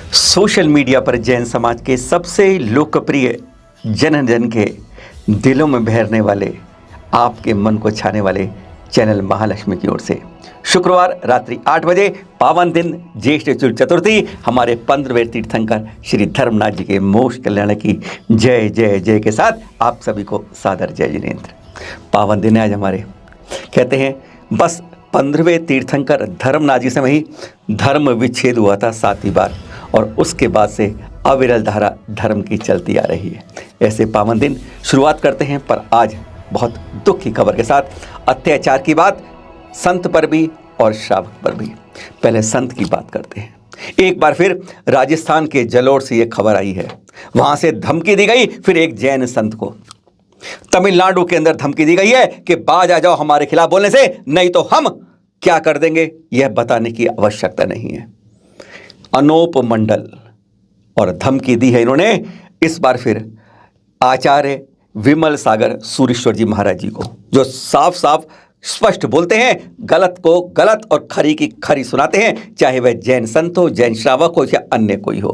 Social media पर जैन समाज के सबसे लोकप्रिय जन जन के दिलों में बहरने वाले, आपके मन को छाने वाले चैनल महालक्ष्मी की ओर से शुक्रवार रात्रि 8 बजे पावन दिन ज्येष्ठ चतुर्थी हमारे 15वें तीर्थंकर श्री धर्मनाथ जी के मोक्ष कल्याण की जय जय जय के साथ आप सभी को सादर जय जिनेन्द्र। पावन दिन है आज हमारे। कहते हैं बस 15वें तीर्थंकर धर्मनाथ जी से ही धर्म विच्छेद हुआ था 7वीं बार, और उसके बाद से अविरल धारा धर्म की चलती आ रही है। ऐसे पावन दिन शुरुआत करते हैं, पर आज बहुत दुख की खबर के साथ अत्याचार की बात संत पर भी और श्रावक पर भी। पहले संत की बात करते हैं। एक बार फिर राजस्थान के जलोर से यह खबर आई है, वहां से धमकी दी गई फिर एक जैन संत को। तमिलनाडु के अंदर धमकी दी गई है कि बाज आ जाओ हमारे खिलाफ बोलने से, नहीं तो हम क्या कर देंगे यह बताने की आवश्यकता नहीं है। अनूप मंडल और धमकी दी है इन्होंने इस बार फिर आचार्य विमल सागर सूरीश्वर जी महाराज जी को, जो साफ साफ स्पष्ट बोलते हैं, गलत को गलत और खरी की खरी सुनाते हैं, चाहे वह जैन संत हो, जैन श्रावक हो या अन्य कोई हो।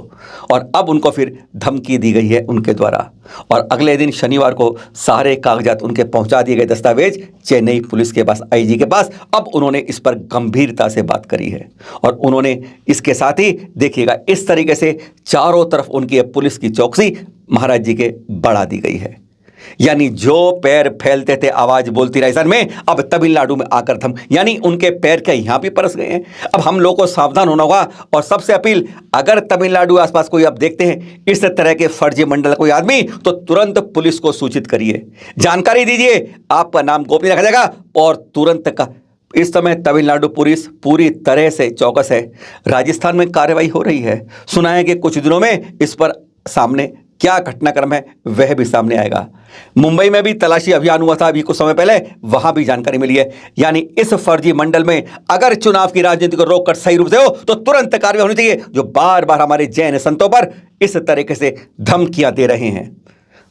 और अब उनको फिर धमकी दी गई है उनके द्वारा, और अगले दिन शनिवार को सारे कागजात उनके पहुंचा दिए गए, दस्तावेज चेन्नई पुलिस के पास, आईजी के पास। अब उन्होंने इस पर गंभीरता से बात करी है, और उन्होंने इसके साथ ही देखिएगा इस तरीके से चारों तरफ उनकी पुलिस की चौकसी महाराज जी के बढ़ा दी गई है। यानी जो पैर फैलते थे आवाज बोलती राजस्थान में, अब तमिलनाडु में आकर यानी उनके पैर के यहां भी परस गए हैं। अब हम लोगों को सावधान होना होगा, और सबसे अपील, अगर तमिलनाडु आसपास कोई आप देखते हैं इस तरह के फर्जी मंडल कोई आदमी, तो तुरंत पुलिस को सूचित करिए, जानकारी दीजिए, आपका नाम गोपनीय रखा जाएगा। और तुरंत का इस समय तमिलनाडु पुलिस पूरी तरह से चौकस है। राजस्थान में कार्रवाई हो रही है। सुना है कि कुछ दिनों में इस पर सामने क्या घटनाक्रम है वह भी सामने आएगा। मुंबई में भी तलाशी अभियान हुआ था अभी कुछ समय पहले, वहां भी जानकारी मिली है। यानी इस फर्जी मंडल में अगर चुनाव की राजनीति को रोककर सही रूप से हो तो तुरंत कार्रवाई होनी चाहिए, जो बार बार हमारे जैन संतों पर इस तरीके से धमकियां दे रहे हैं।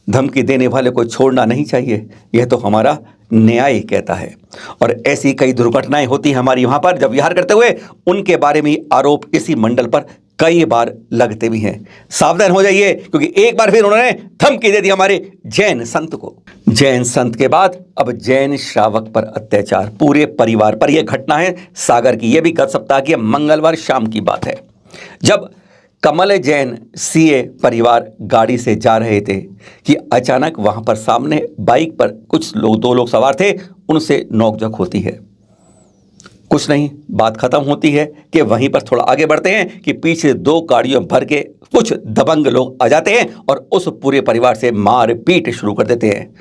धमकी देने वाले को छोड़ना नहीं चाहिए, यह तो हमारा न्याय कहता है। और ऐसी कई दुर्घटनाएं होती हैं हमारी वहां पर, जब विहार करते हुए उनके बारे में आरोप इसी मंडल पर कई बार लगते भी हैं। सावधान हो जाइए, क्योंकि एक बार फिर उन्होंने धमकी दे दी हमारे जैन संत को। जैन संत के बाद अब जैन श्रावक पर अत्याचार, पूरे परिवार पर। यह घटना है सागर की, यह भी गत सप्ताह की मंगलवार शाम की बात है, जब कमल जैन सीए परिवार गाड़ी से जा रहे थे कि अचानक वहां पर सामने बाइक पर कुछ लोग, 2 लोग सवार थे, उनसे नोकझोंक होती है। कुछ नहीं, बात खत्म होती है कि वहीं पर थोड़ा आगे बढ़ते हैं कि पीछे 2 गाड़ियों भर के कुछ दबंग लोग आ जाते हैं और उस पूरे परिवार से मारपीट शुरू कर देते हैं।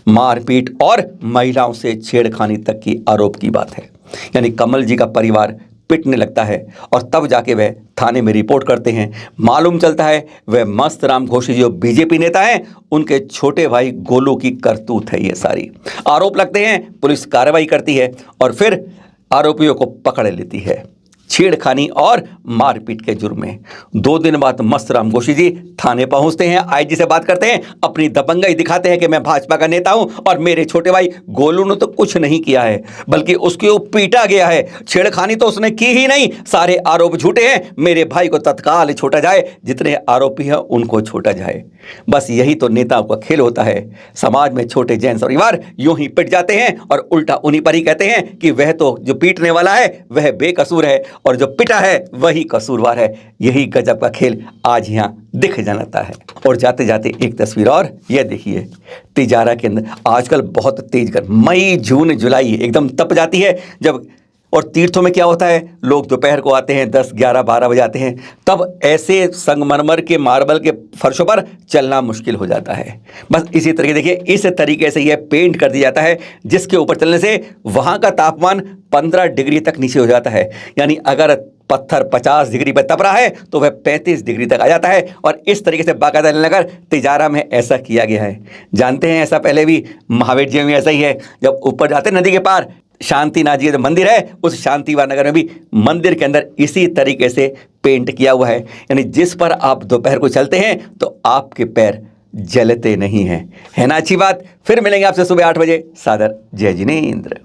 मारपीट और महिलाओं से छेड़खानी तक की आरोप की बात है। यानी कमल जी का परिवार पिटने लगता है, और तब जाके वह थाने में रिपोर्ट करते हैं। मालूम चलता है वह मस्त राम घोषी जो बीजेपी नेता हैं, उनके छोटे भाई गोलू की करतूत है। ये सारी आरोप लगते हैं, पुलिस कार्रवाई करती है और फिर आरोपियों को पकड़ लेती है छेड़खानी और मारपीट के जुर्म में। 2 दिन बाद मस्त राम घोषी जी थाने पहुंचते हैं, आईजी से बात करते हैं, अपनी दबंगई दिखाते हैं कि मैं भाजपा का नेता हूं और मेरे छोटे भाई गोलू ने तो कुछ नहीं किया है, बल्कि उसको पीटा गया है। छेड़खानी तो उसने की ही नहीं, सारे आरोप झूठे हैं, मेरे भाई को तत्काल छोड़ा जाए, जितने आरोपी हैं उनको छोड़ा जाए। बस यही तो नेताओं का खेल होता है। समाज में छोटे जैन परिवार यूं ही पिट जाते हैं और उल्टा उन्हीं पर ही कहते हैं कि वह तो जो पीटने वाला है वह बेकसूर है और जो पिटा है वही कसूरवार है। यही गजब का खेल आज यहाँ दिख जाता है। और जाते जाते एक तस्वीर और, यह देखिए, तिजारा के अंदर आजकल बहुत तेज गर्मी, मई जून जुलाई एकदम तप जाती है जब। और तीर्थों में क्या होता है, लोग दोपहर को आते हैं, 10, 11, 12 बजे आते हैं, तब ऐसे संगमरमर के मार्बल के फर्शों पर चलना मुश्किल हो जाता है। बस इसी तरीके देखिए, इस तरीके से यह पेंट कर दिया जाता है, जिसके ऊपर चलने से वहाँ का तापमान 15 डिग्री तक नीचे हो जाता है। यानी अगर पत्थर 50 डिग्री पर तप रहा है तो वह 35 डिग्री तक आ जाता है। और इस तरीके से बाकायदा नगर तिजारा में ऐसा किया गया है। जानते हैं ऐसा पहले भी महावीर जी में ऐसा ही है, जब ऊपर जाते हैं नदी के पार, शांतिनाथ जी का मंदिर है, उस शांतिवा नगर में भी मंदिर के अंदर इसी तरीके से पेंट किया हुआ है। यानी जिस पर आप दोपहर को चलते हैं तो आपके पैर जलते नहीं हैं। है ना अच्छी बात। फिर मिलेंगे आपसे सुबह 8 बजे। सादर जय जिनेन्द्र।